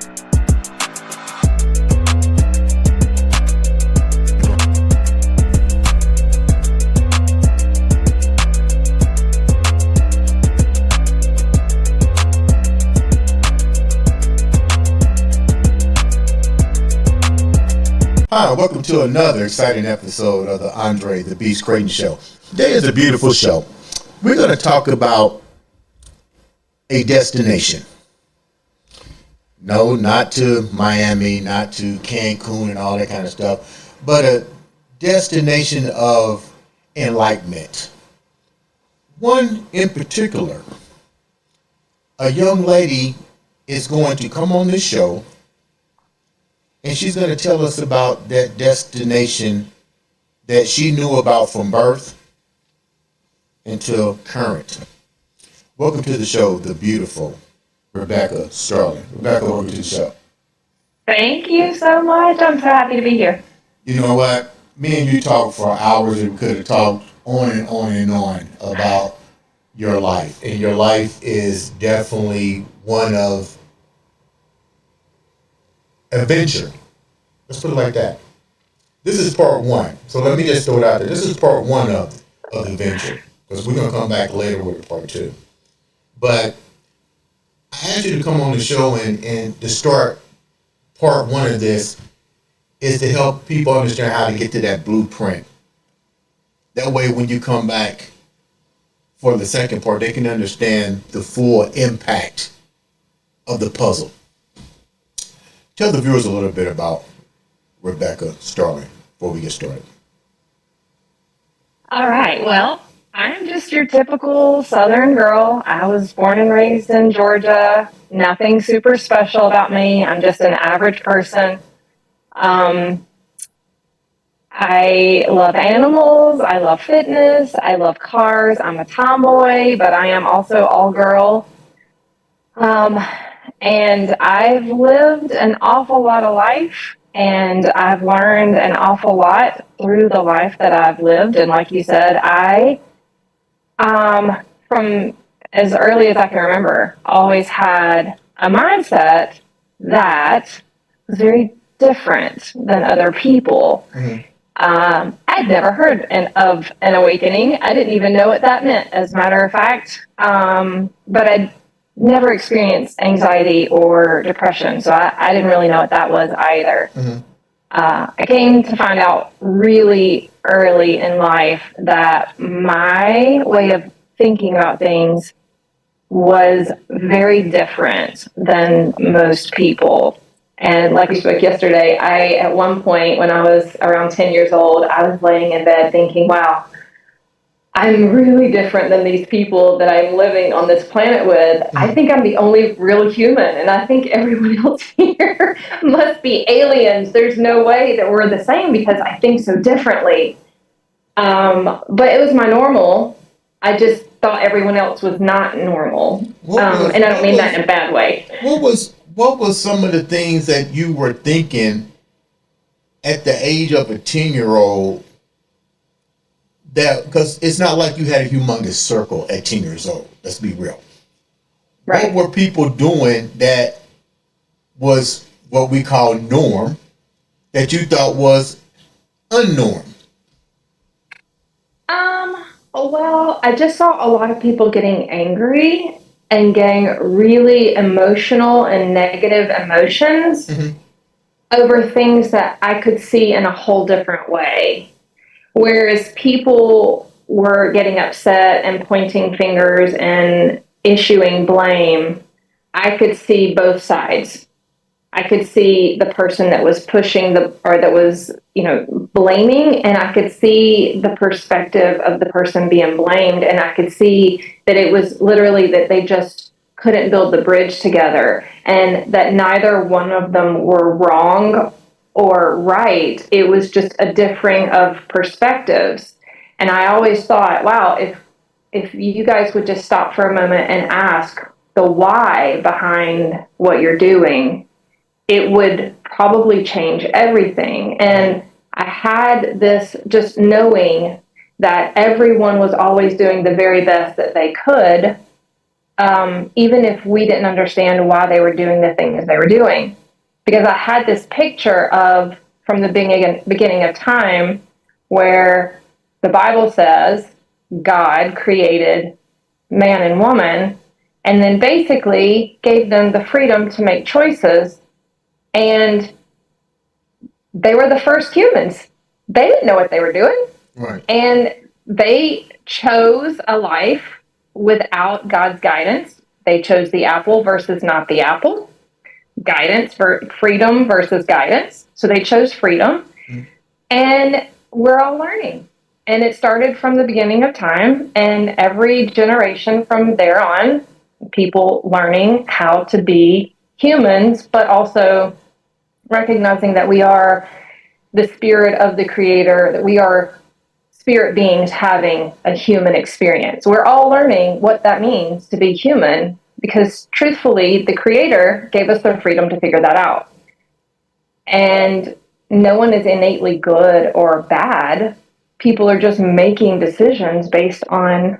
Hi, welcome to another exciting episode of the Andre The Beast Crayton Show. Today is a beautiful show. We're going to talk about a destination. No, not to Miami, not to Cancun and all that kind of stuff, but a destination of enlightenment. One in particular, a young lady is going to come on this show and she's going to tell us about that destination that she knew about from birth until current. Welcome to the show, the beautiful Rebecca Starling. Rebecca, welcome to the show. Thank you so much. I'm so happy to be here. You know what? Me and you talked for hours and we could have talked on and on and on about your life. And your life is definitely one of adventure. Let's put it like that. This is part one. So let me just throw it out there. This is part one of the adventure. Because we're going to come back later with part two. But I asked you to come on the show and to start part one of this is to help people understand how to get to that blueprint. That way when you come back for the second part, they can understand the full impact of the puzzle. Tell the viewers a little bit about Rebecca Starling before we get started. All right. Well, I'm just your typical Southern girl. I was born and raised in Georgia. Nothing super special about me. I'm just an average person. I love animals. I love fitness. I love cars. I'm a tomboy, but I am also all girl. And I've lived an awful lot of life, and I've learned an awful lot through the life that I've lived. And like you said, I, from as early as I can remember, always had a mindset that was very different than other people. Mm-hmm. I'd never heard of an awakening. I didn't even know what that meant, as a matter of fact. But I'd never experienced anxiety or depression, so I didn't really know what that was either. Mm-hmm. I came to find out really early in life that my way of thinking about things was very different than most people. And like we spoke yesterday, at one point when I was around 10 years old, I was laying in bed thinking, wow, I'm really different than these people that I'm living on this planet with. I think I'm the only real human, and I think everyone else here must be aliens. There's no way that we're the same because I think so differently. But it was my normal. I just thought everyone else was not normal. And I don't mean that in a bad way. What was some of the things that you were thinking at the age of a 10-year-old? That, because it's not like you had a humongous circle at 10 years old. Let's be real. Right. What were people doing that was what we call norm that you thought was unnorm? Well, I just saw a lot of people getting angry and getting really emotional and negative emotions over things that I could see in a whole different way. Whereas people were getting upset and pointing fingers and issuing blame, I could see both sides. I could see the person that was pushing that was, blaming, and I could see the perspective of the person being blamed, and I could see that it was literally that they just couldn't build the bridge together, and that neither one of them were wrong or right. It was just a differing of perspectives. And I always thought, wow, if you guys would just stop for a moment and ask the why behind what you're doing, it would probably change everything. And I had this just knowing that everyone was always doing the very best that they could, even if we didn't understand why they were doing the things they were doing. Because I had this picture of from the beginning of time where the Bible says God created man and woman and then basically gave them the freedom to make choices. And they were the first humans. They didn't know what they were doing. Right. And they chose a life without God's guidance. They chose the apple versus not the apple. Guidance for freedom versus guidance. So they chose freedom. Mm-hmm. And we're all learning. And it started from the beginning of time. And every generation from there on, people learning how to be humans, but also recognizing that we are the spirit of the creator, that we are spirit beings having a human experience. We're all learning what that means to be human because truthfully, the creator gave us the freedom to figure that out. And no one is innately good or bad. People are just making decisions based on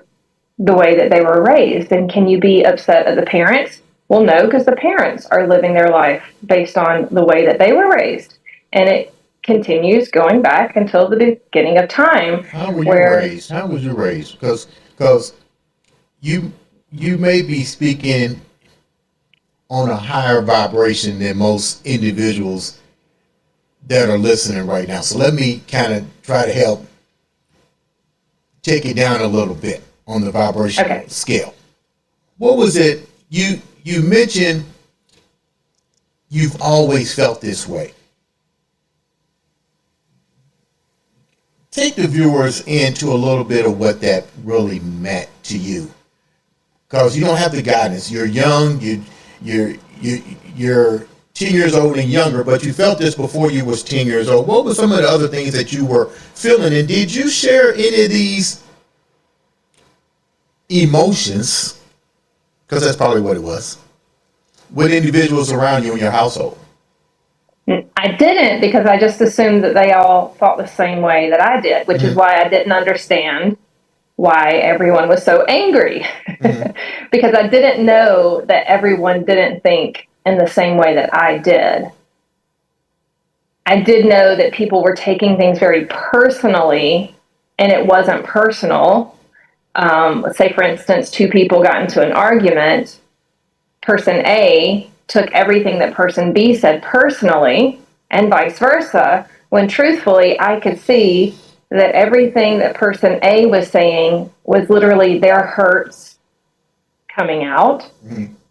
the way that they were raised. And can you be upset at the parents? Well, no, because the parents are living their life based on the way that they were raised. And it continues going back until the beginning of time. How were you raised? How was you raised? Because you may be speaking on a higher vibration than most individuals that are listening right now. So let me kind of try to help take it down a little bit on the vibrational scale. What was it you mentioned you've always felt this way? Take the viewers into a little bit of what that really meant to you, because you don't have the guidance. You're young. You're 10 years old and younger, but you felt this before you was 10 years old. What were some of the other things that you were feeling, and did you share any of these emotions? Because that's probably what it was, with individuals around you in your household. I didn't, because I just assumed that they all thought the same way that I did, which is why I didn't understand why everyone was so angry. Because I didn't know that everyone didn't think in the same way that I did. I did know that people were taking things very personally, and it wasn't personal. Let's say, for instance, two people got into an argument. Person A took everything that person B said personally, and vice versa, when truthfully I could see that everything that person A was saying was literally their hurts coming out,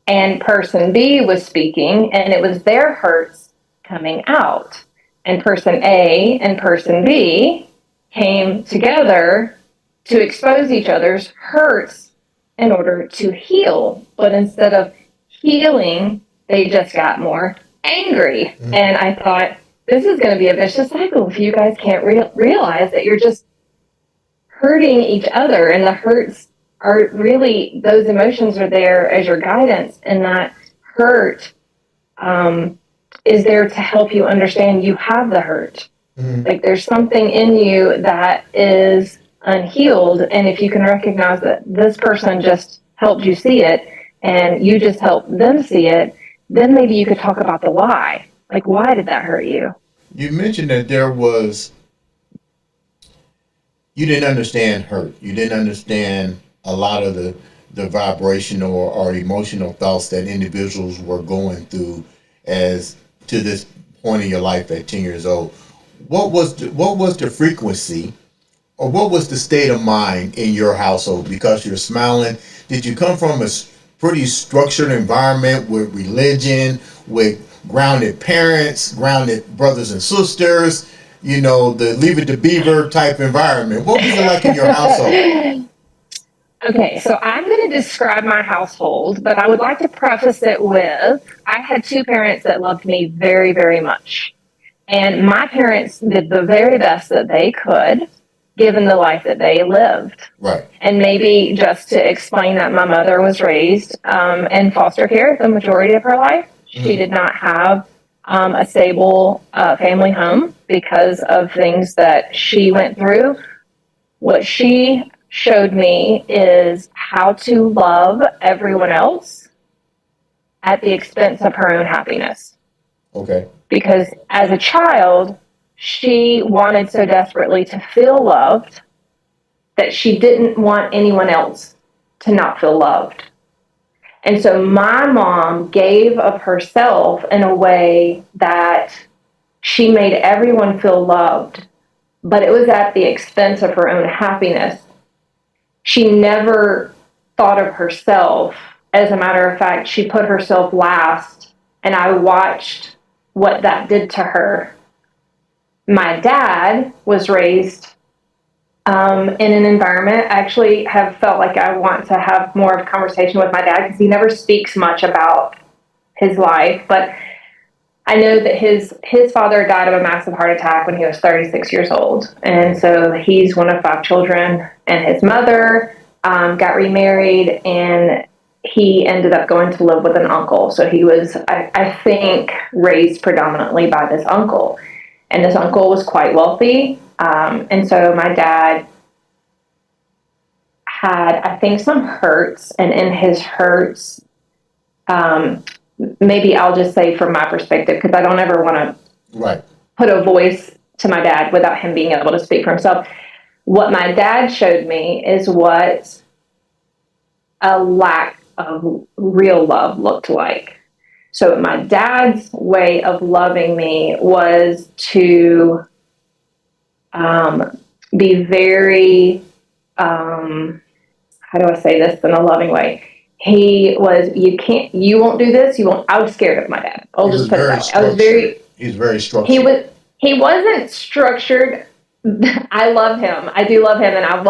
and person B was speaking and it was their hurts coming out. And person A and person B came together to expose each other's hurts in order to heal. But instead of healing, they just got more angry. And I thought, this is going to be a vicious cycle if you guys can't realize that you're just hurting each other, and the hurts are really, those emotions are there as your guidance, and that hurt is there to help you understand you have the hurt. Like there's something in you that is unhealed, and if you can recognize that this person just helped you see it and you just helped them see it, then maybe you could talk about the why. Like, why did that hurt you? You mentioned that you didn't understand hurt. You didn't understand a lot of the vibrational or emotional thoughts that individuals were going through as to this point in your life at 10 years old. What was the frequency, or what was the state of mind in your household? Because you're smiling, did you come from a pretty structured environment with religion, with grounded parents, grounded brothers and sisters, the Leave It to Beaver type environment? What was it like in your household? Okay, so I'm going to describe my household, but I would like to preface it with, I had two parents that loved me very, very much. And my parents did the very best that they could, given the life that they lived. Right. And maybe just to explain that, my mother was raised in foster care the majority of her life. She did not have a stable family home because of things that she went through. What she showed me is how to love everyone else at the expense of her own happiness. Okay. Because as a child, she wanted so desperately to feel loved that she didn't want anyone else to not feel loved. And so my mom gave of herself in a way that she made everyone feel loved, but it was at the expense of her own happiness. She never thought of herself. As a matter of fact, she put herself last, and I watched what that did to her. My dad was raised in an environment. I actually have felt like I want to have more of a conversation with my dad because he never speaks much about his life, but I know that his father died of a massive heart attack when he was 36 years old, and so he's one of 5 children. And his mother got remarried, and he ended up going to live with an uncle. So he was, I think, raised predominantly by this uncle, and this uncle was quite wealthy. And so my dad had, I think, some hurts, and in his hurts, maybe I'll just say from my perspective, because I don't ever want to put a voice to my dad without him being able to speak for himself. What my dad showed me is what a lack of real love looked like. So my dad's way of loving me was to be very, how do I say this in a loving way? He was, you won't do this, you won't. I was scared of my dad. I'll just put it that way. I was very, he's very structured. He wasn't structured. I love him. I do love him, and I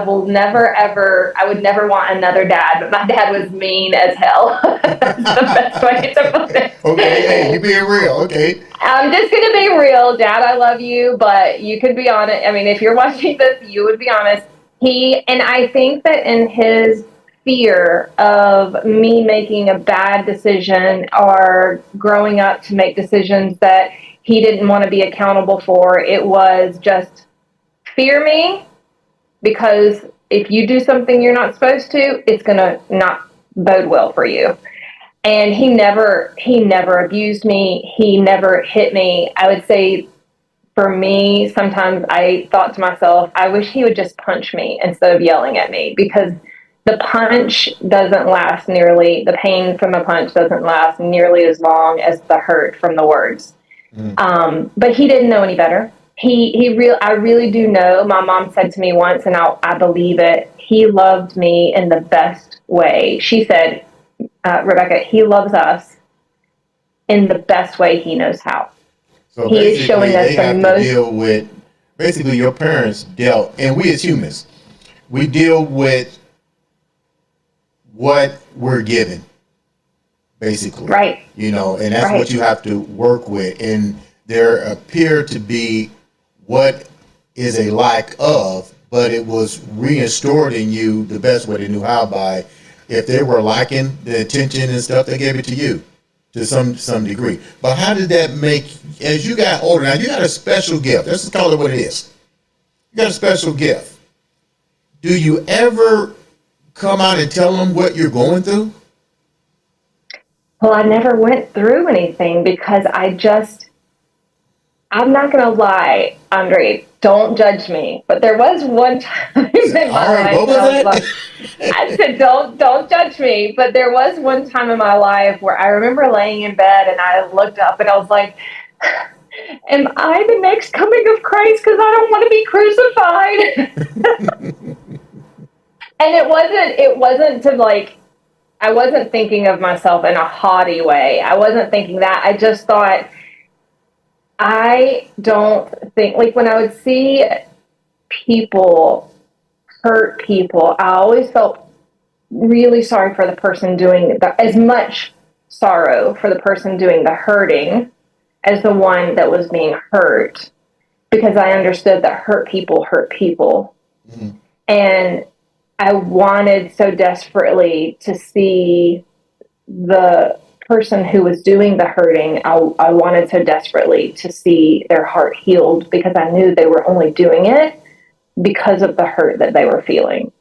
will never ever, I would never want another dad, but my dad was mean as hell. That's the best way to put it. Okay, hey, you being real, okay. I'm just going to be real. Dad, I love you, but you could be honest. I mean, if you're watching this, you would be honest. And I think that in his fear of me making a bad decision or growing up to make decisions that he didn't want to be accountable for, it was just fear me, because if you do something you're not supposed to, it's going to not bode well for you. And he never abused me. He never hit me. I would say for me, sometimes I thought to myself, I wish he would just punch me instead of yelling at me, because the punch doesn't last nearly, the pain from the punch doesn't last nearly as long as the hurt from the words. But he didn't know any better. I really do know. My mom said to me once, and I believe it, he loved me in the best way. She said, Rebecca, he loves us in the best way he knows how. So he is showing us the most. Deal with, basically, your parents dealt, and we as humans, we deal with what we're given, basically. Right. You know, and that's what you have to work with. And there appear to be what is a lack of, but it was restored in you the best way they knew how by, if they were lacking the attention and stuff, they gave it to you to some degree. But how did that make, as you got older, now you got a special gift. Let's just call it what it is. You got a special gift. Do you ever come out and tell them what you're going through? Well, I never went through anything because I'm not going to lie, Andre, don't judge me. But there was one time in my life. I said, don't judge me. But there was one time in my life where I remember laying in bed and I looked up and I was like, am I the next coming of Christ? Because I don't want to be crucified. And it wasn't to like, I wasn't thinking of myself in a haughty way. I wasn't thinking that. I just thought, I don't think, like when I would see people hurt people, I always felt really sorry for the person doing as much sorrow for the person doing the hurting as the one that was being hurt, because I understood that hurt people hurt people. Mm-hmm. And I wanted so desperately to see the person who was doing the hurting. I wanted so desperately to see their heart healed, because I knew they were only doing it because of the hurt that they were feeling.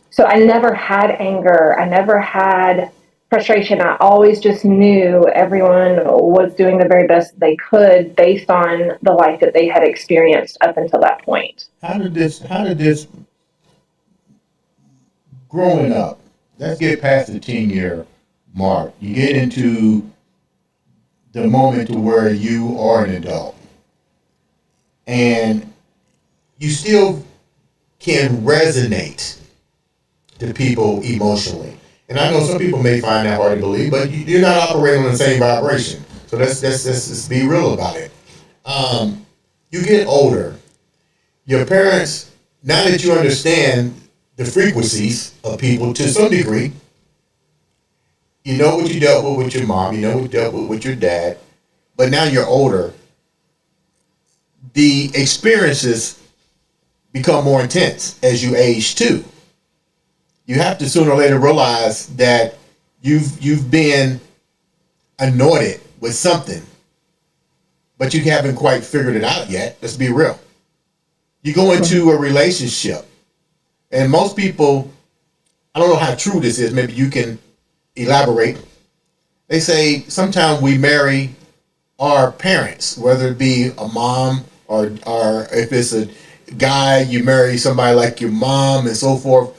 So I never had anger. I never had frustration. I always just knew everyone was doing the very best they could based on the life that they had experienced up until that point. How did this growing up, let's get past the 10-year mark. You get into the moment to where you are an adult and you still can resonate to people emotionally. And I know some people may find that hard to believe, but you're not operating on the same vibration. So let's be real about it. You get older. Your parents, now that you understand the frequencies of people to some degree, you know what you dealt with your mom, you know what you dealt with your dad, but now you're older. The experiences become more intense as you age too. You have to sooner or later realize that you've been anointed with something, but you haven't quite figured it out yet. Let's be real. You go into a relationship, and most people, I don't know how true this is, maybe you can elaborate. They say sometimes we marry our parents, whether it be a mom or if it's a guy, you marry somebody like your mom and so forth.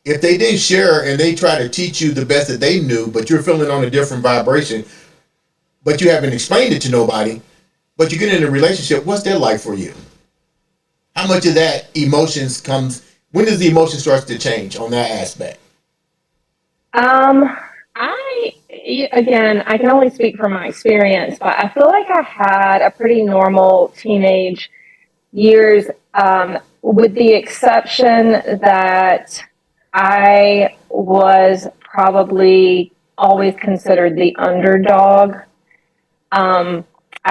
If they didn't share and they try to teach you the best that they knew, but you're feeling on a different vibration, but you haven't explained it to nobody, but you get in a relationship, what's that like for you? How much of that emotions comes, when does the emotion start to change on that aspect? I, again, I can only speak from my experience, but I feel like I had a pretty normal teenage years, with the exception that I was probably always considered the underdog. I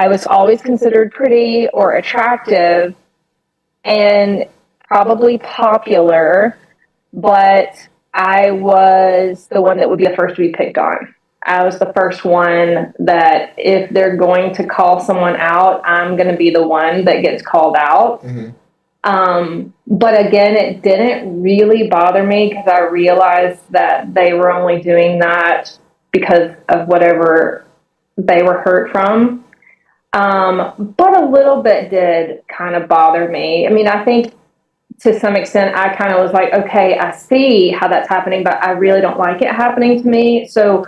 was always considered pretty or attractive and probably popular, but I was the one that would be the first to be picked on. I was the first one that if they're going to call someone out, I'm going to be the one that gets called out. Mm-hmm. But again, it didn't really bother me because I realized that they were only doing that because of whatever they were hurt from. But a little bit did kind of bother me. I mean, I think to some extent, I kind of was like, okay, I see how that's happening, but I really don't like it happening to me. So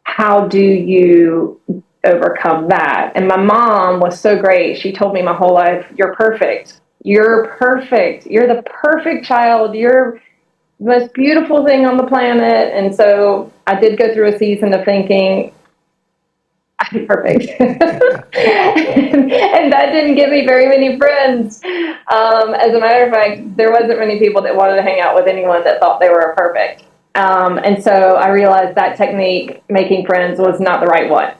how do you overcome that? And my mom was so great. She told me my whole life, you're perfect. You're perfect. You're the perfect child. You're the most beautiful thing on the planet. And so I did go through a season of thinking, I'm perfect. And that didn't give me very many friends. As a matter of fact, there wasn't many people that wanted to hang out with anyone that thought they were perfect. And so I realized that technique, making friends, was not the right one.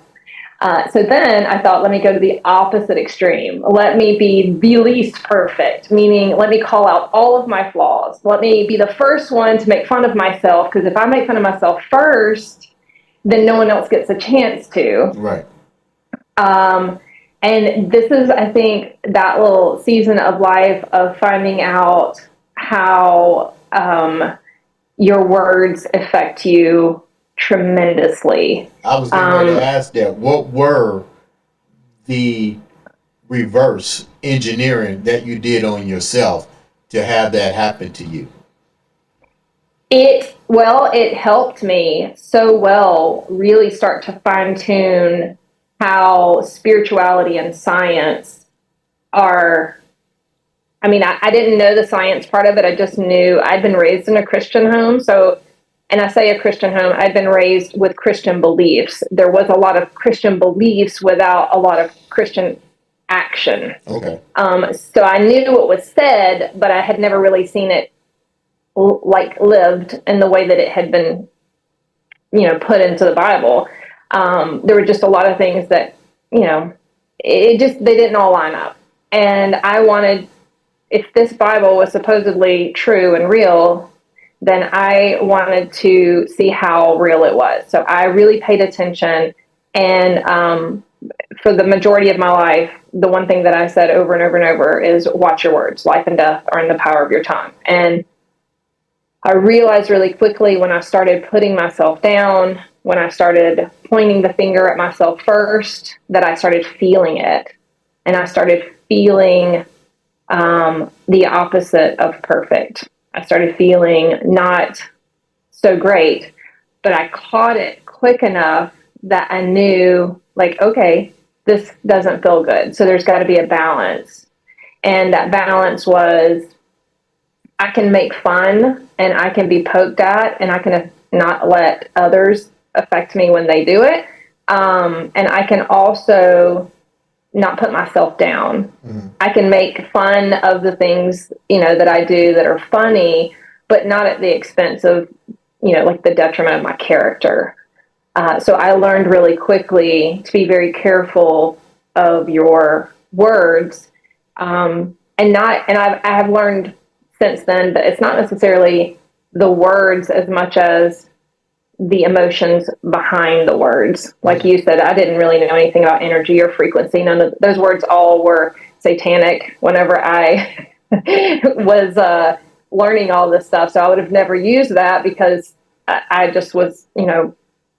So then I thought, let me go to the opposite extreme. Let me be the least perfect, meaning let me call out all of my flaws. Let me be the first one to make fun of myself, because if I make fun of myself first, then no one else gets a chance to. Right. And this is, I think, that little season of life of finding out how your words affect you tremendously. I was getting ready to ask that. What were the reverse engineering that you did on yourself to have that happen to you? It helped me so well really start to fine tune how spirituality and science are. I mean, I didn't know the science part of it. I just knew I'd been raised in a Christian home. So, and I say a Christian home, I'd been raised with Christian beliefs. There was a lot of Christian beliefs without a lot of Christian action. Okay. So I knew what was said, but I had never really seen it like lived in the way that it had been, put into the Bible. There were just a lot of things that, they didn't all line up. And I wanted, if this Bible was supposedly true and real, then I wanted to see how real it was. So I really paid attention and for the majority of my life, the one thing that I said over and over and over is watch your words. Life and death are in the power of your tongue. And I realized really quickly when I started putting myself down, when I started pointing the finger at myself first, that I started feeling it. And I started feeling the opposite of perfect. I started feeling not so great, but I caught it quick enough that I knew, like, okay, this doesn't feel good. So there's got to be a balance. And that balance was I can make fun and I can be poked at and I can not let others affect me when they do it. And I can also not put myself down. Mm-hmm. I can make fun of the things, that I do that are funny, but not at the expense of, like the detriment of my character. So I learned really quickly to be very careful of your words. I have learned since then that it's not necessarily the words as much as the emotions behind the words. Like you said, I didn't really know anything about energy or frequency. None of those words all were satanic whenever I was learning all this stuff. So I would have never used that because I just was,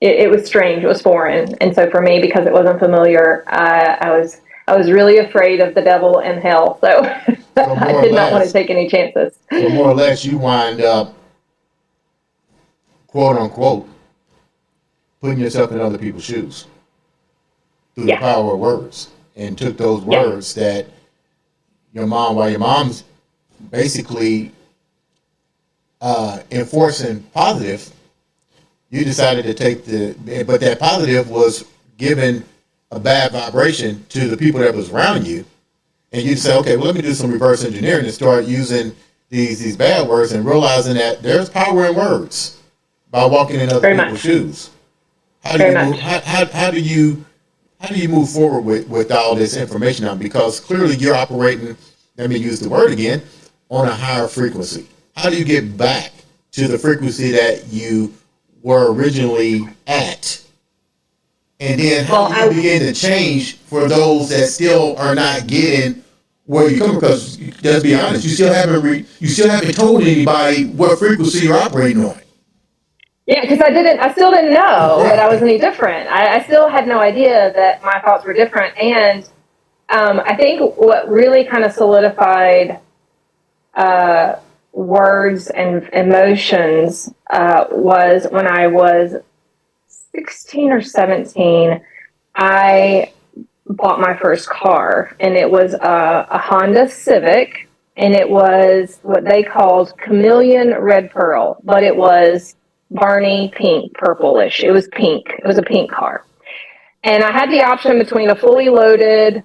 it was strange. It was foreign. And so for me, because it wasn't familiar, I was really afraid of the devil and hell. So, I did not want to take any chances. So more or less you wind up, quote unquote, putting yourself in other people's shoes through the power of words, and took those words that while your mom's basically enforcing positive, you decided to take but that positive was giving a bad vibration to the people that was around you, and you say, okay, well, let me do some reverse engineering and start using these bad words and realizing that there's power in words by walking in other people's shoes. How do you move forward with all this information now? Because clearly you're operating, let me use the word again, on a higher frequency. How do you get back to the frequency that you were originally at? And then how do you begin to change for those that still are not getting where you come from? Because let's be honest, you still haven't told anybody what frequency you're operating on. Yeah, because I still didn't know that I was any different. I still had no idea that my thoughts were different. And I think what really kind of solidified words and emotions was when I was 16 or 17, I bought my first car, and it was a Honda Civic, and it was what they called chameleon red pearl, but it was Barney pink, purplish. It was pink. It was a pink car. And I had the option between a fully loaded,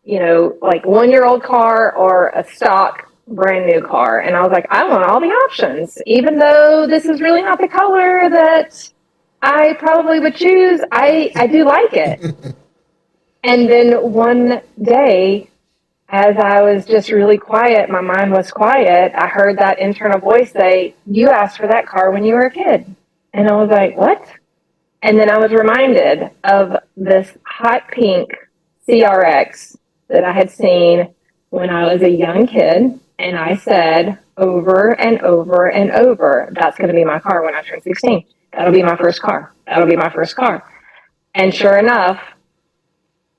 like 1-year-old car or a stock brand new car. And I was like, I want all the options, even though this is really not the color that I probably would choose. I do like it. And then one day, as I was just really quiet, my mind was quiet, I heard that internal voice say, you asked for that car when you were a kid. And I was like, what? And then I was reminded of this hot pink CRX that I had seen when I was a young kid. And I said over and over and over, that's going to be my car when I turn 16. That'll be my first car. That'll be my first car. And sure enough,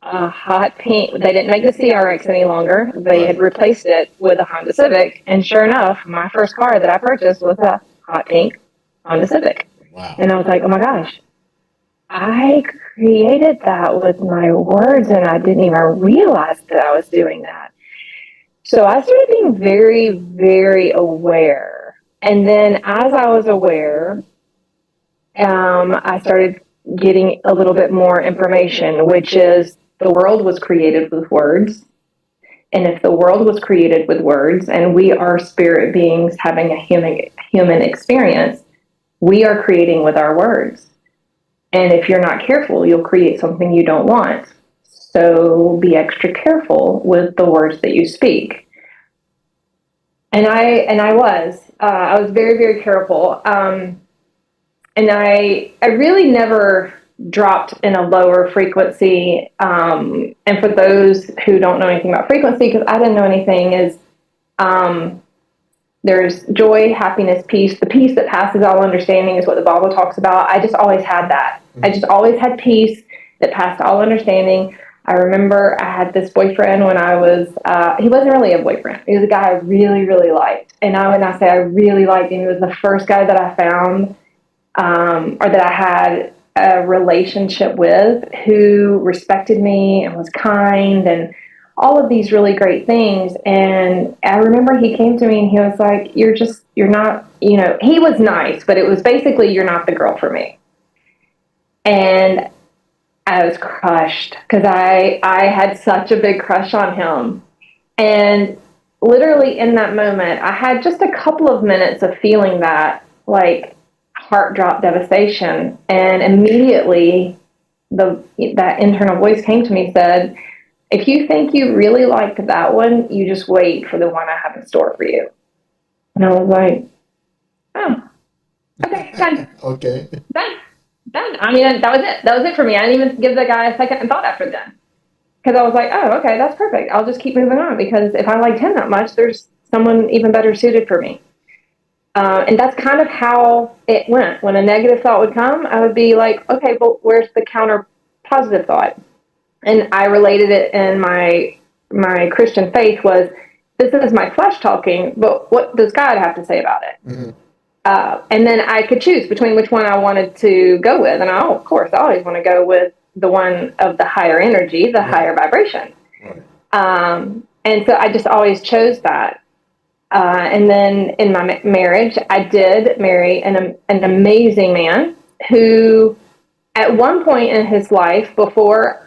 a hot pink, they didn't make the CRX any longer. They had replaced it with a Honda Civic. And sure enough, my first car that I purchased was a hot pink Honda Civic. Wow. And I was like, oh my gosh, I created that with my words and I didn't even realize that I was doing that. So I started being very, very aware. And then as I was aware, I started getting a little bit more information, which is the world was created with words. And if the world was created with words and we are spirit beings having a human experience, we are creating with our words. And if you're not careful, you'll create something you don't want. So be extra careful with the words that you speak. And I was very, very careful. And I really never dropped in a lower frequency. And for those who don't know anything about frequency, because I didn't know anything, is there's joy, happiness, peace. The peace that passes all understanding is what the Bible talks about. I just always had that. I just always had peace that passed all understanding. I remember I had this boyfriend when I was, he wasn't really a boyfriend. He was a guy I really, really liked. And when I say I really liked him, he was the first guy that I found, or that I had a relationship with, who respected me and was kind and all of these really great things. And I remember he came to me and he was like, you're not, he was nice, but it was basically, you're not the girl for me. And I was crushed because I had such a big crush on him. And literally in that moment, I had just a couple of minutes of feeling that, like, heart drop devastation. And immediately that internal voice came to me, said, if you think you really liked that one, you just wait for the one I have in store for you. And I was like, oh, okay, done. Okay. Done. I mean, that was it. That was it for me. I didn't even give the guy a second thought after then. Because I was like, oh, okay, that's perfect. I'll just keep moving on, because if I liked him that much, there's someone even better suited for me. And that's kind of how it went. When a negative thought would come, I would be like, okay, well, where's the counter positive thought? And I related it in my Christian faith was, this is my flesh talking, but what does God have to say about it? Mm-hmm. And then I could choose between which one I wanted to go with. And of course, I always want to go with the one of the higher energy, the higher vibration. Right. And so I just always chose that. And then in my marriage, I did marry an amazing man who, at one point in his life, before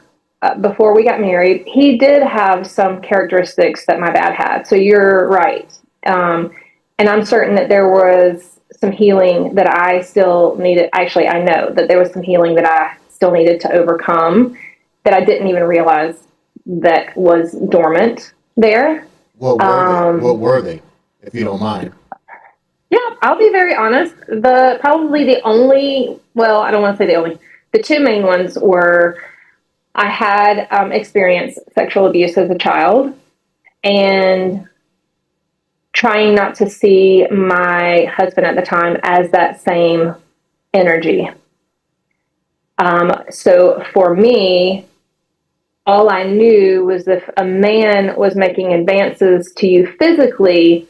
we got married, he did have some characteristics that my dad had. So you're right. And I'm certain that there was some healing that I still needed. Actually, I know that there was some healing that I still needed to overcome that I didn't even realize that was dormant there. What were they, if you don't mind? Yeah, I'll be very honest. Probably the only, well, I don't want to say the only, the two main ones were, I had experienced sexual abuse as a child, and trying not to see my husband at the time as that same energy. So for me, all I knew was if a man was making advances to you physically,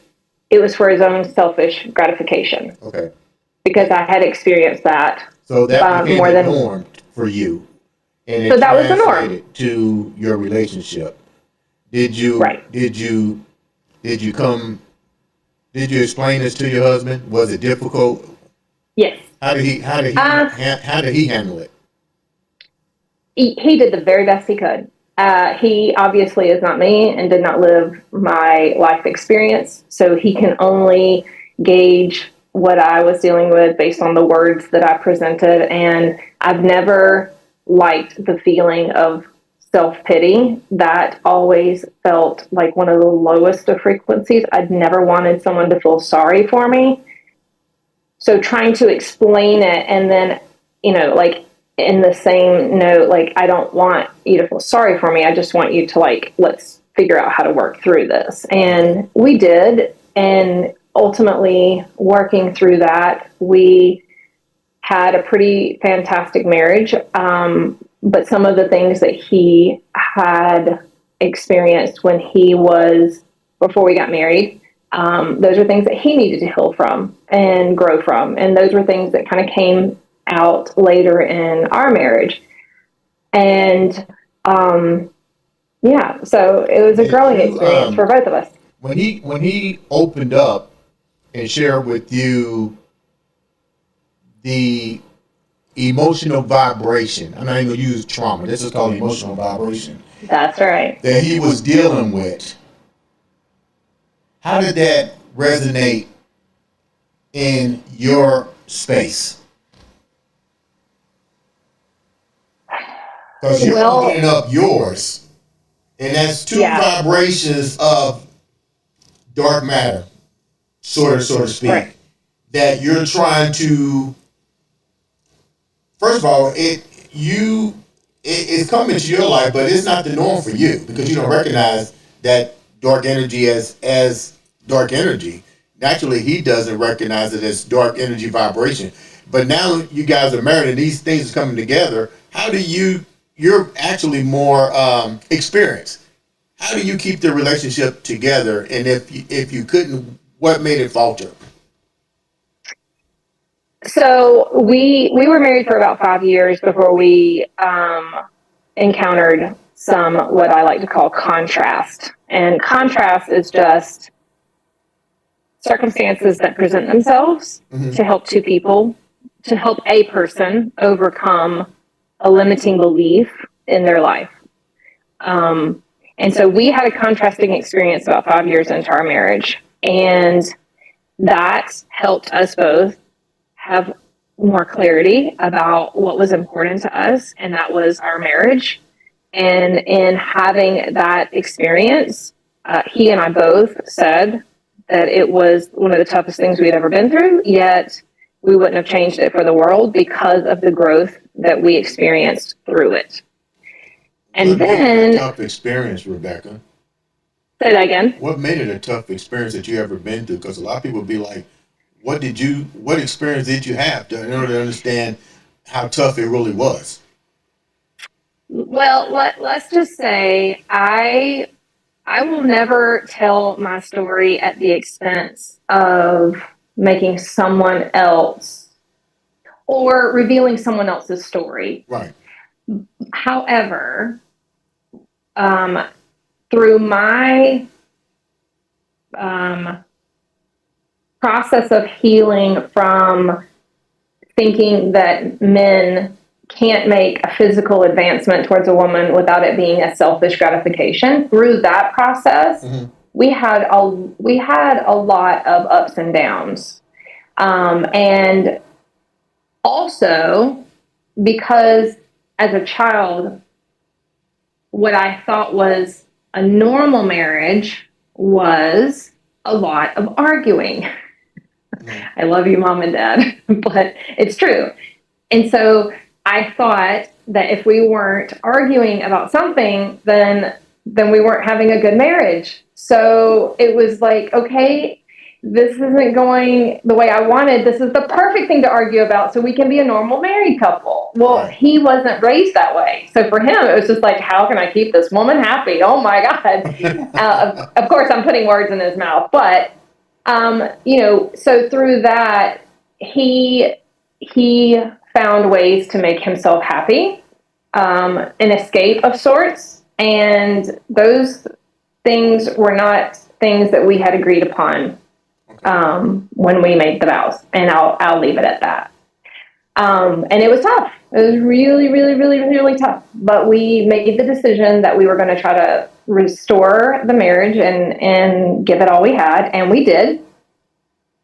it was for his own selfish gratification. Okay. Because I had experienced that. So that became more the norm for you. And it so that was the norm to your relationship. Did you explain this to your husband? Was it difficult? Yes. How did he handle it? He did the very best he could. He obviously is not me and did not live my life experience, so he can only gauge what I was dealing with based on the words that I presented. And I've never liked the feeling of self-pity. That always felt like one of the lowest of frequencies. I'd never wanted someone to feel sorry for me. So trying to explain it, and then, like, in the same note, like, I don't want you to feel sorry for me. I just want you to, like, let's figure out how to work through this. And we did. And ultimately, working through that, we had a pretty fantastic marriage. But some of the things that he had experienced before we got married, those are things that he needed to heal from and grow from. And those were things that kind of came out later in our marriage. And so it was a growing experience for both of us. When he opened up and shared with you the emotional vibration, I'm not even going to use trauma, this is called emotional vibration. That's right. That he was dealing with, how did that resonate in your space? Because you're opening up yours, and that's two vibrations of dark matter, so to speak, that you're trying to. First of all, it's coming to your life, but it's not the norm for you because you don't recognize that dark energy as dark energy. Naturally, he doesn't recognize it as dark energy vibration. But now you guys are married and these things are coming together. How do you're actually more experienced? How do you keep the relationship together? And if you couldn't, what made it falter? So we were married for about 5 years before we encountered some what I like to call contrast. And contrast is just circumstances that present themselves to help two people, to help a person overcome a limiting belief in their life. And so we had a contrasting experience about 5 years into our marriage. And that helped us both have more clarity about what was important to us, and that was our marriage. And in having that experience, he and I both said that it was one of the toughest things we had ever been through, yet we wouldn't have changed it for the world because of the growth that we experienced through it. And What made it then, a tough experience, Rebecca? say that again. What made it a tough experience that you ever been through? Because a lot of people be like, what experience did you have in order to understand how tough it really was? Well, let's just say I will never tell my story at the expense of making someone else or revealing someone else's story. Right. However, through my process of healing from thinking that men can't make a physical advancement towards a woman without it being a selfish gratification, through that process, we had a lot of ups and downs. And also, because as a child, what I thought was a normal marriage was a lot of arguing. I love you, Mom and Dad, but it's true. And so I thought that if we weren't arguing about something, then we weren't having a good marriage. So it was like, okay, this isn't going the way I wanted. This is the perfect thing to argue about so we can be a normal married couple. Well, Right. he wasn't raised that way. So for him, it was just like, how can I keep this woman happy? Oh my God. Of course, I'm putting words in his mouth, but, so through that, he found ways to make himself happy, an escape of sorts. And those things were not things that we had agreed upon when we made the vows. And I'll leave it at that. And it was tough. It was really, really, really, really tough. But we made the decision that we were going to try to restore the marriage and give it all we had. And we did.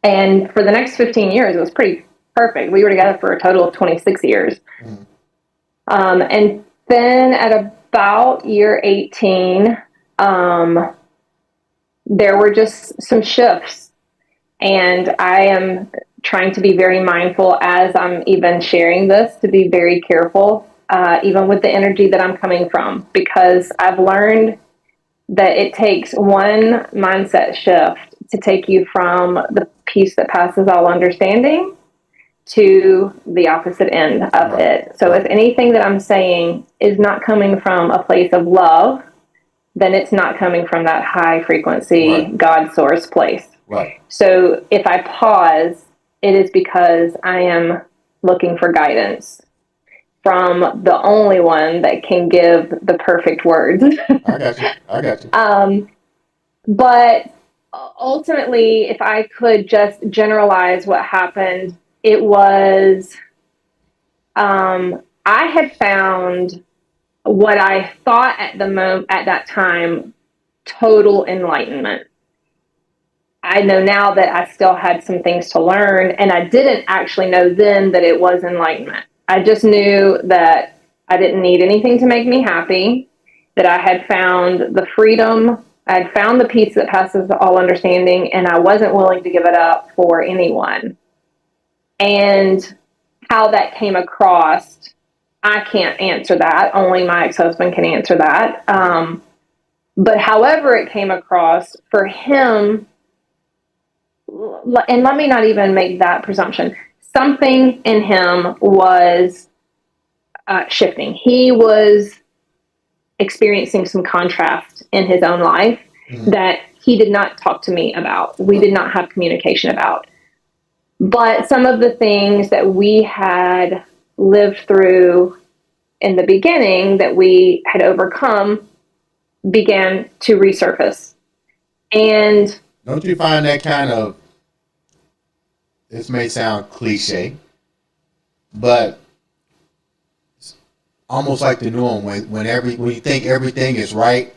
And for the next 15 years, it was pretty perfect. We were together for a total of 26 years. And then at about year 18, there were just some shifts. And I am trying to be very mindful as I'm even sharing this, to be very careful, even with the energy that I'm coming from, because I've learned that it takes one mindset shift to take you from the peace that passes all understanding to the opposite end of it. So if anything that I'm saying is not coming from a place of love, then it's not coming from that high frequency God source place. Right. So if I pause, it is because I am looking for guidance from the only one that can give the perfect words. I got you. But ultimately, if I could just generalize what happened, it was I had found what I thought at that time total enlightenment. I know now that I still had some things to learn, and I didn't actually know then that it was enlightenment. I just knew that I didn't need anything to make me happy, that I had found the freedom, I had found the peace that passes all understanding, and I wasn't willing to give it up for anyone. And how that came across, I can't answer that. Only my ex-husband can answer that. But however it came across for him, and let me not even make that presumption, something in him was shifting. He was experiencing some contrast in his own life that he did not talk to me about. We did not have communication about. But some of the things that we had lived through in the beginning that we had overcome began to resurface. And don't you find that kind of, this may sound cliche, but it's almost like the norm when you think everything is right,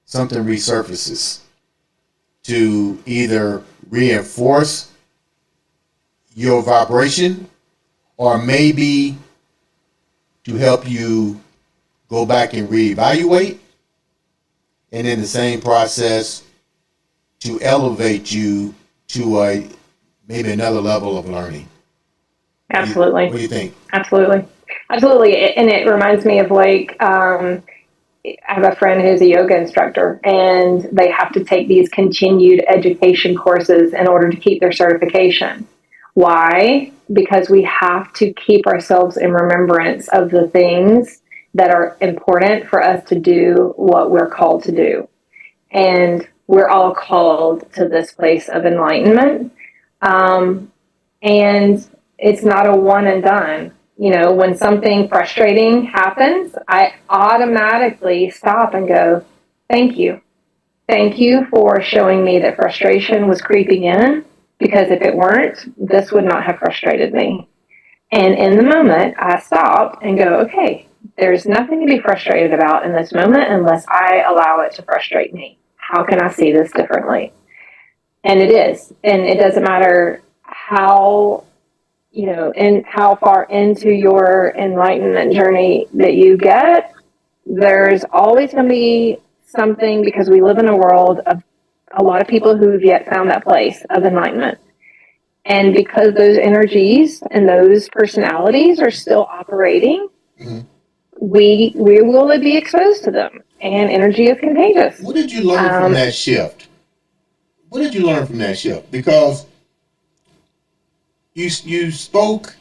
something resurfaces to either reinforce your vibration or maybe to help you go back and reevaluate, and in the same process to elevate you to maybe another level of learning. absolutely. What do you think? Absolutely. And it reminds me of like, I have a friend who's a yoga instructor, and they have to take these continued education courses in order to keep their certification. Why? Because we have to keep ourselves in remembrance of the things that are important for us to do what we're called to do. And we're all called to this place of enlightenment. And it's not a one and done. You know, when something frustrating happens, I automatically stop and go, thank you. Thank you for showing me that frustration was creeping in, because if it weren't, this would not have frustrated me. And in the moment, I stop and go, okay, there's nothing to be frustrated about in this moment unless I allow it to frustrate me. How can I see this differently? And it is. And it doesn't matter how, you know, and how far into your enlightenment journey that you get, there's always going to be something, because we live in a world of a lot of people who've yet found that place of enlightenment. And because those energies and those personalities are still operating, we will be exposed to them. And energy is contagious. What did you learn from that shift? What did you learn from that shift? Because you spoke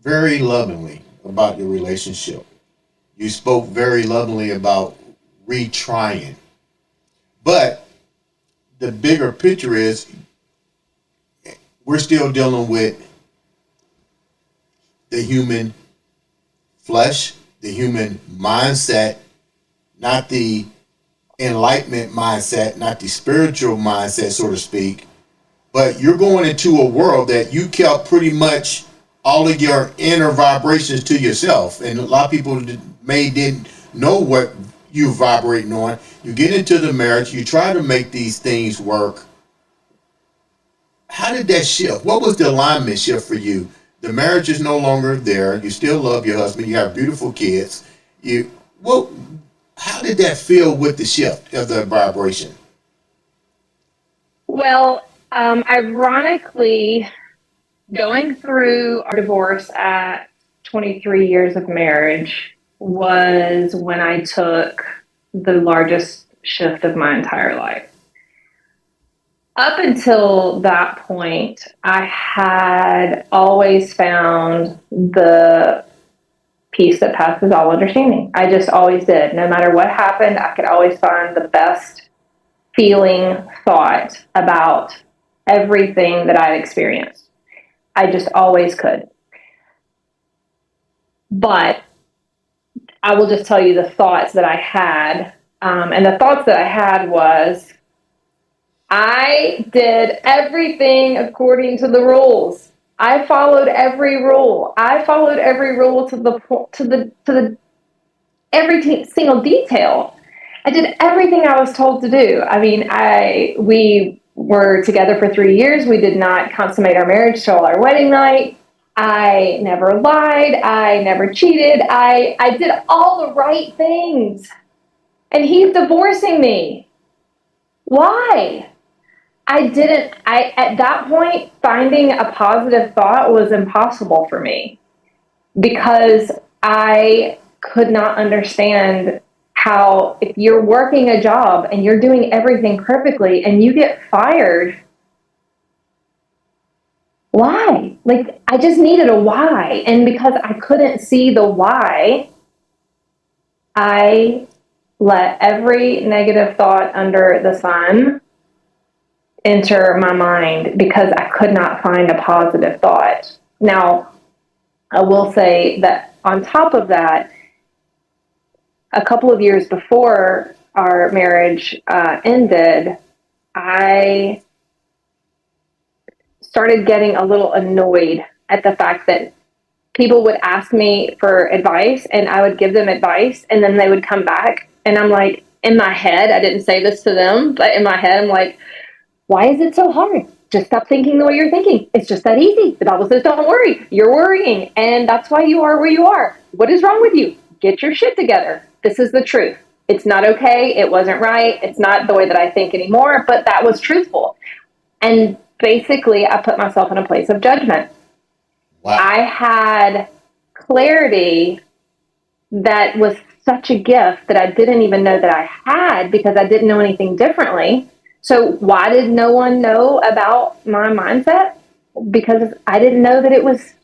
very lovingly about your relationship. You spoke very lovingly about retrying. But the bigger picture is we're still dealing with the human flesh, the human mindset, not the enlightenment mindset, not the spiritual mindset, so to speak. But you're going into a world that you kept pretty much all of your inner vibrations to yourself. And a lot of people didn't know what you're vibrating on. You get into the marriage, you try to make these things work. How did that shift? What was the alignment shift for you? The marriage is no longer there. You still love your husband. You have beautiful kids. How did that feel with the shift of the vibration? Well, ironically, going through our divorce at 23 years of marriage was when I took the largest shift of my entire life. Up until that point, I had always found the peace that passes all understanding. I just always did. No matter what happened, I could always find the best feeling thought about everything that I experienced. I just always could. But I will just tell you the thoughts that I had. And the thoughts that I had was, I did everything according to the rules. I followed every rule. I followed every rule to the every single detail. I did everything I was told to do. I mean, we were together for 3 years. We did not consummate our marriage till our wedding night. I never lied. I never cheated. I did all the right things. And he's divorcing me. Why? At that point, finding a positive thought was impossible for me. because I could not understand how, if you're working a job and you're doing everything perfectly and you get fired, why? Like, I just needed a why. And because I couldn't see the why, I let every negative thought under the sun enter my mind because I could not find a positive thought. Now, I will say that on top of that, a couple of years before our marriage ended, I started getting a little annoyed at the fact that people would ask me for advice and I would give them advice and then they would come back and I'm like, in my head, I didn't say this to them, but in my head, I'm like, why is it so hard? Just stop thinking the way you're thinking. It's just that easy. The Bible says don't worry. You're worrying. And that's why you are where you are. What is wrong with you? Get your shit together. This is the truth. It's not okay. It wasn't right. It's not the way that I think anymore, but that was truthful. And basically, I put myself in a place of judgment. Wow. I had clarity that was such a gift that I didn't even know that I had because I didn't know anything differently. So why did no one know about my mindset? Because I didn't know that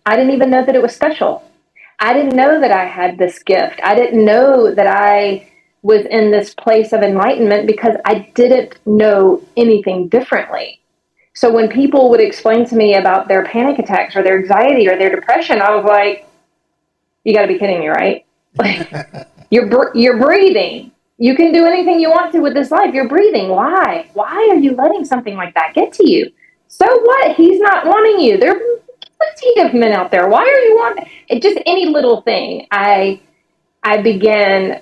I didn't even know that it was special. I didn't know that I had this gift. I didn't know that I was in this place of enlightenment because I didn't know anything differently. So when people would explain to me about their panic attacks or their anxiety or their depression, I was like, you got to be kidding me, right? Like, you're breathing. You can do anything you want to with this life. You're breathing. Why? Why are you letting something like that get to you? So what? He's not wanting you. There are plenty of men out there. Why are you wanting it? Just any little thing. I began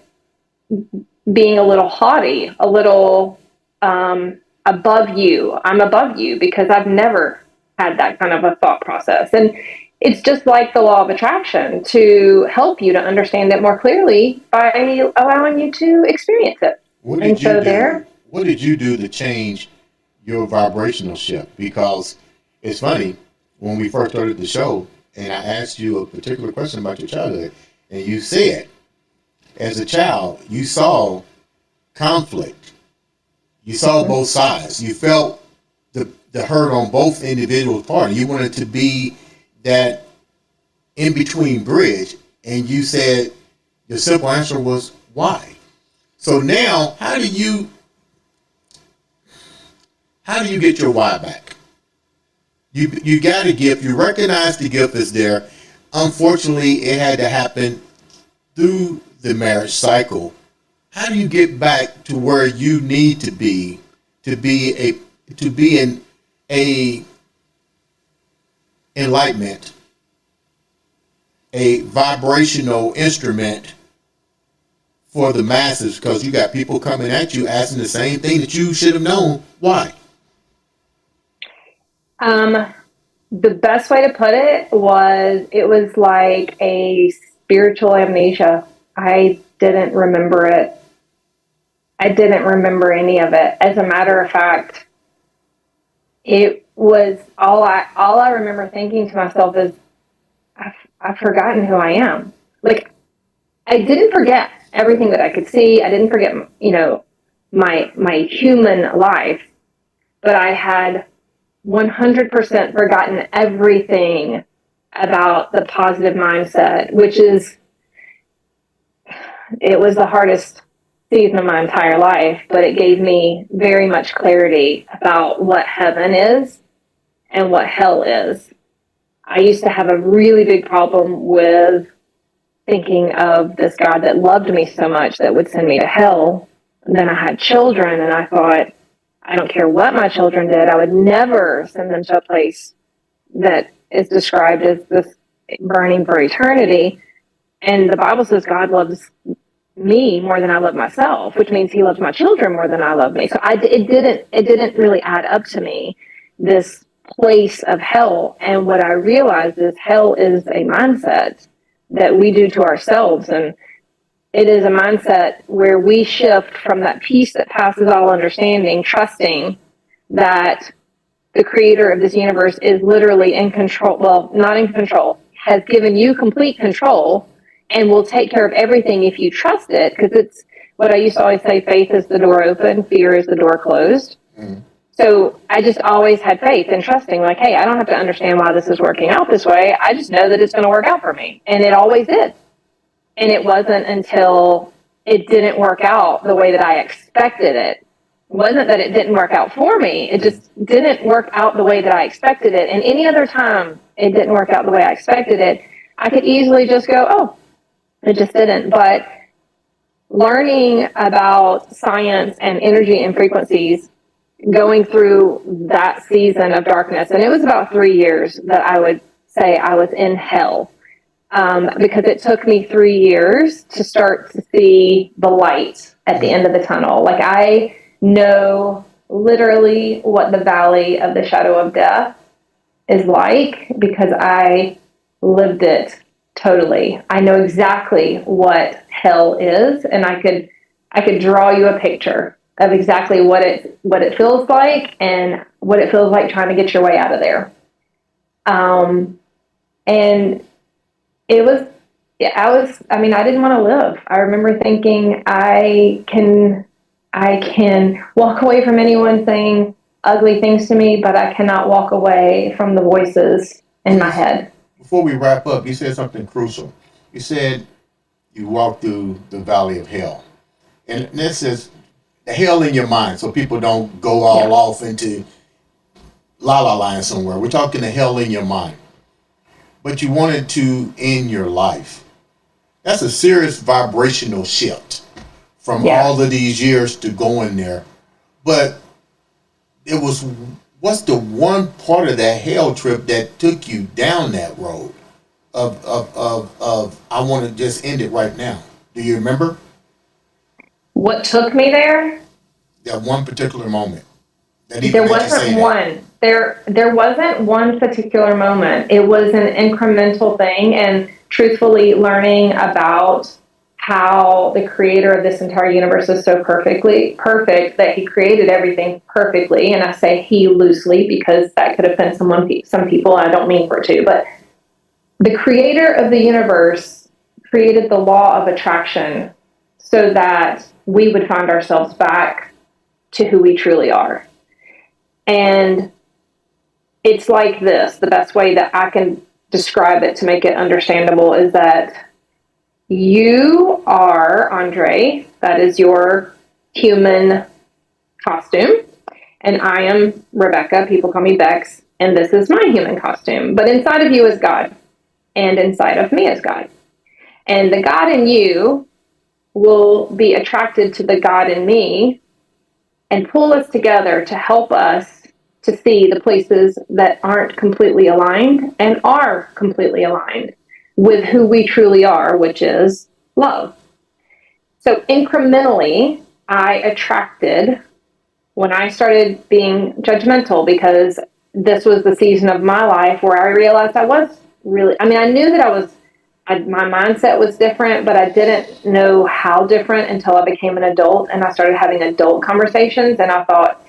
being a little haughty, a little above you. I'm above you because I've never had that kind of a thought process. And it's just like the law of attraction to help you to understand it more clearly by allowing you to experience it. What And did you so do? there, What did you do to change your vibrational shift? Because it's funny, when we first started the show and I asked you a particular question about your childhood, and you said, as a child, you saw conflict. You saw both sides. You felt the hurt on both individuals' part. You wanted to be that in between bridge, and you said your simple answer was why. So now, how do you get your why back? You got a gift. You recognize the gift is there. Unfortunately, it had to happen through the marriage cycle. How do you get back to where you need to be in a enlightenment, a vibrational instrument for the masses? Because you got people coming at you asking the same thing that you should have known. Why? the best way to put it was like a spiritual amnesia. I didn't remember it. I didn't remember any of it. As a matter of fact, it was all I remember thinking to myself is, I've forgotten who I am. Like, I didn't forget everything that I could see. I didn't forget, my human life, but I had 100% forgotten everything about the positive mindset, it was the hardest season of my entire life, but it gave me very much clarity about what heaven is and what hell is. I used to have a really big problem with thinking of this God that loved me so much that would send me to hell. And then I had children, and I thought, I don't care what my children did, I would never send them to a place that is described as this burning for eternity. And the Bible says God loves me more than I love myself, which means He loves my children more than I love me. So it didn't really add up to me, this place of hell. And what I realized is hell is a mindset that we do to ourselves, and it is a mindset where we shift from that peace that passes all understanding, trusting that the creator of this universe is literally in control. Well, not in control, has given you complete control and will take care of everything if you trust it, because it's what I used to always say, faith is the door open, fear is the door closed. So I just always had faith and trusting, like, hey, I don't have to understand why this is working out this way. I just know that it's going to work out for me. And it always did. And it wasn't until it didn't work out the way that I expected it. It wasn't that it didn't work out for me. It just didn't work out the way that I expected it. And any other time it didn't work out the way I expected it, I could easily just go, oh, it just didn't. But learning about science and energy and frequencies, going through that season of darkness, and it was about 3 years that I would say I was in hell, because it took me 3 years to start to see the light at the end of the tunnel. Like, I know literally what the valley of the shadow of death is like because I lived it totally. I know exactly what hell is, and I could draw you a picture of exactly what it feels like and what it feels like trying to get your way out of there. And it was, I mean, I didn't want to live. I remember thinking I can walk away from anyone saying ugly things to me, but I cannot walk away from the voices in my head. Before we wrap up, you said something crucial. You said you walked through the valley of hell. And this is the hell in your mind, so people don't go all off into la la land somewhere. We're talking the hell in your mind. But you wanted to end your life. That's a serious vibrational shift from all of these years to going there. But it was, what's the one part of that hell trip that took you down that road of I want to just end it right now? Do you remember? What took me there? That one particular moment. There wasn't one. There wasn't one particular moment. It was an incremental thing, and truthfully learning about how the creator of this entire universe is so perfect that he created everything perfectly. And I say he loosely because that could offend some people, and I don't mean for it to, but the creator of the universe created the law of attraction so that we would find ourselves back to who we truly are. And it's like this. The best way that I can describe it to make it understandable is that you are Andre, that is your human costume, and I am Rebecca, people call me Bex, and this is my human costume. But inside of you is God, and inside of me is God. And the God in you will be attracted to the God in me and pull us together to help us to see the places that aren't completely aligned and are completely aligned with who we truly are, which is love. So incrementally, I attracted, when I started being judgmental, because this was the season of my life where I realized I was really, I mean, I knew that my mindset was different, but I didn't know how different until I became an adult and I started having adult conversations. And I thought,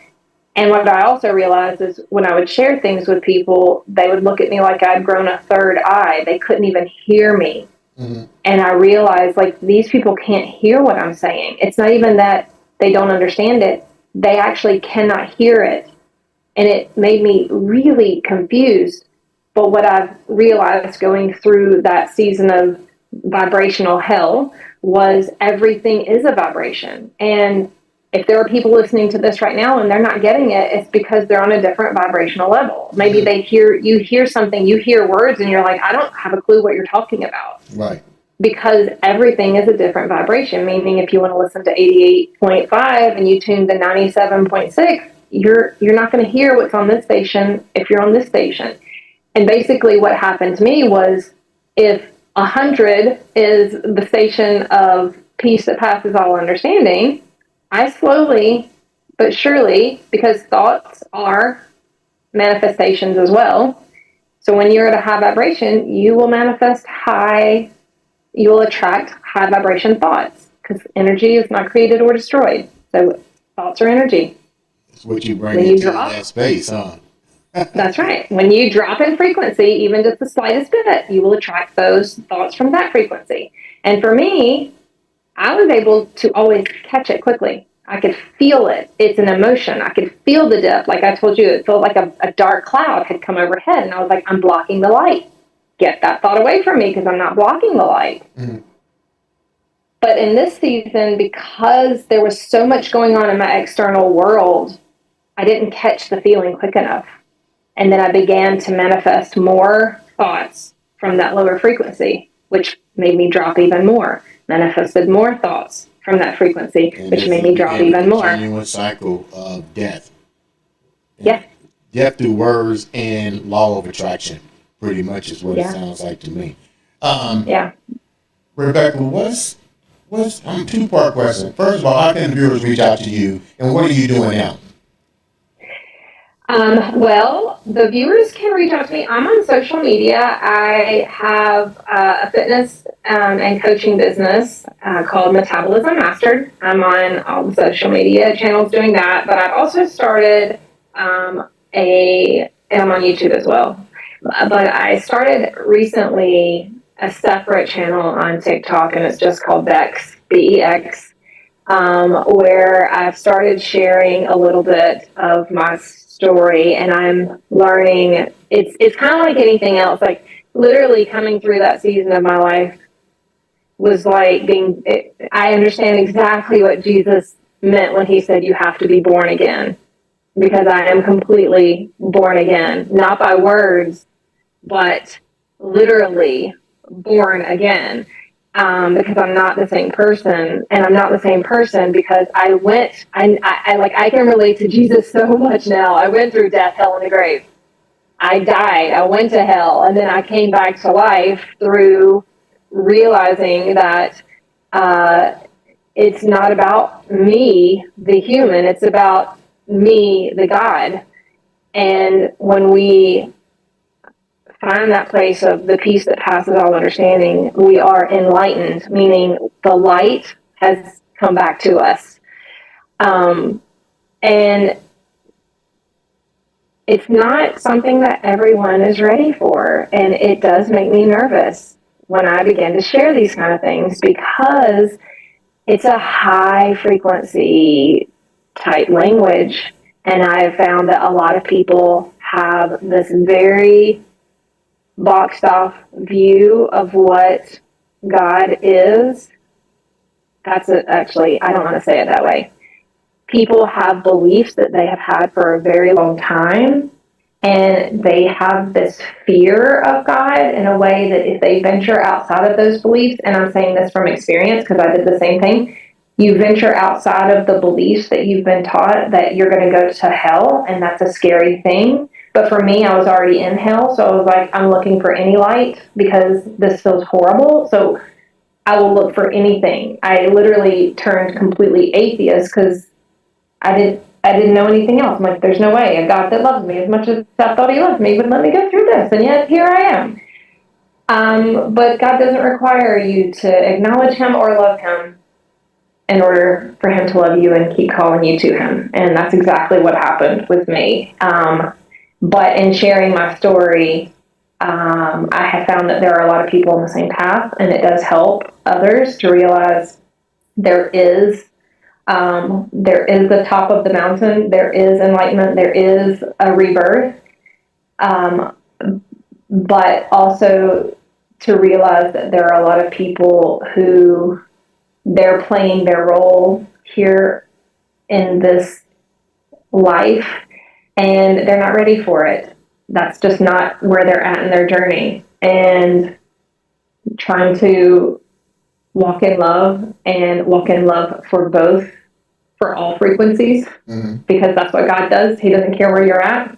and what I also realized is when I would share things with people, they would look at me like I'd grown a third eye. They couldn't even hear me. Mm-hmm. And I realized, like, these people can't hear what I'm saying. It's not even that they don't understand it. They actually cannot hear it. And it made me really confused. But what I've realized going through that season of vibrational hell was everything is a vibration. And if there are people listening to this right now and they're not getting it, it's because they're on a different vibrational level. Maybe you hear something, you hear words, and you're like, I don't have a clue what you're talking about. Right. Because everything is a different vibration, meaning if you want to listen to 88.5 and you tune to 97.6, you're not going to hear what's on this station if you're on this station. And basically what happened to me was, if 100 is the station of peace that passes all understanding, I slowly but surely, because thoughts are manifestations as well. So when you're at a high vibration, you will attract high vibration thoughts, because energy is not created or destroyed. So thoughts are energy. That's what you bring into that space, huh? That's right. When you drop in frequency, even just the slightest bit, you will attract those thoughts from that frequency. And for me, I was able to always catch it quickly. I could feel it. It's an emotion. I could feel the dip. Like I told you, it felt like a dark cloud had come overhead. And I was like, I'm blocking the light. Get that thought away from me because I'm not blocking the light. Mm-hmm. But in this season, because there was so much going on in my external world, I didn't catch the feeling quick enough. And then I began to manifest more thoughts from that lower frequency, which made me drop even more. Manifested more thoughts from that frequency, And which made it me drop became a even more. continuous cycle of death. Yeah. Death through words and law of attraction, pretty much is what it Yeah. sounds like to me. Yeah. Rebecca, what's two-part question. First of all, how can the viewers reach out to you, and what are you doing now? Well, the viewers can reach out to me. I'm on social media. I have a fitness and coaching business called Metabolism Mastered. I'm on all the social media channels doing that, but I've also started and I'm on YouTube as well. But I started recently a separate channel on TikTok, and it's just called Bex, BEX, where I've started sharing a little bit of my story, and I'm learning. It's kind of like anything else. Like literally coming through that season of my life was like being. I understand exactly what Jesus meant when he said you have to be born again, because I am completely born again, not by words, but literally born again. Because I'm not the same person, and I'm not the same person because I can relate to Jesus so much now. I went through death, hell, and the grave. I died. I went to hell, and then I came back to life through realizing that it's not about me, the human. It's about me, the God. And when we find that place of the peace that passes all understanding, we are enlightened, meaning the light has come back to us. And it's not something that everyone is ready for. And it does make me nervous when I begin to share these kind of things because it's a high frequency type language. And I've found that a lot of people have this very boxed off view of what God is. Actually, I don't want to say it that way. People have beliefs that they have had for a very long time, and they have this fear of God in a way that if they venture outside of those beliefs, and I'm saying this from experience because I did the same thing, you venture outside of the beliefs that you've been taught that you're going to go to hell, and that's a scary thing. But for me, I was already in hell, so I was like, I'm looking for any light because this feels horrible. So I will look for anything. I literally turned completely atheist because I didn't know anything else. I'm like, there's no way a God that loves me as much as I thought he loved me would let me go through this, and yet here I am. But God doesn't require you to acknowledge him or love him in order for him to love you and keep calling you to him. And that's exactly what happened with me. But in sharing my story, I have found that there are a lot of people on the same path, and it does help others to realize there is the top of the mountain, there is enlightenment, there is a rebirth, but also to realize that there are a lot of people who they're playing their role here in this life and they're not ready for it. That's just not where they're at in their journey. And trying to walk in love and walk in love for both, for all frequencies, because that's what God does. He doesn't care where you're at.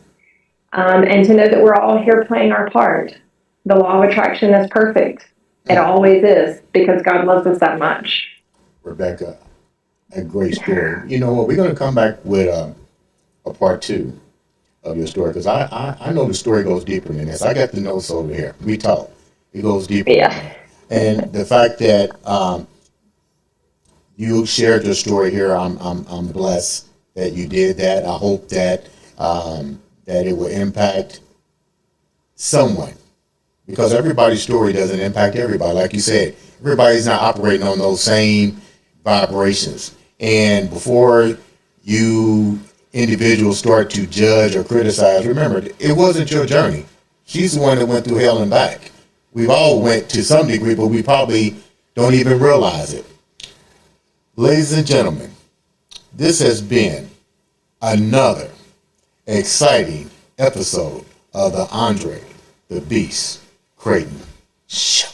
And to know that we're all here playing our part. The law of attraction is perfect. It always is because God loves us that much. Rebecca, a great story. You know what? We're going to come back with a part two of your story because I know the story goes deeper than this. I got the notes over here. We talk. It goes deeper. Yeah. And the fact that you shared your story here, I'm blessed that you did that. I hope that that it will impact someone, because everybody's story doesn't impact everybody. Like you said, everybody's not operating on those same vibrations. And before you individuals start to judge or criticize, remember, it wasn't your journey. She's the one that went through hell and back. We've all went to some degree, but we probably don't even realize it. Ladies and gentlemen, this has been another exciting episode of the Andre The Beast Crayton Show.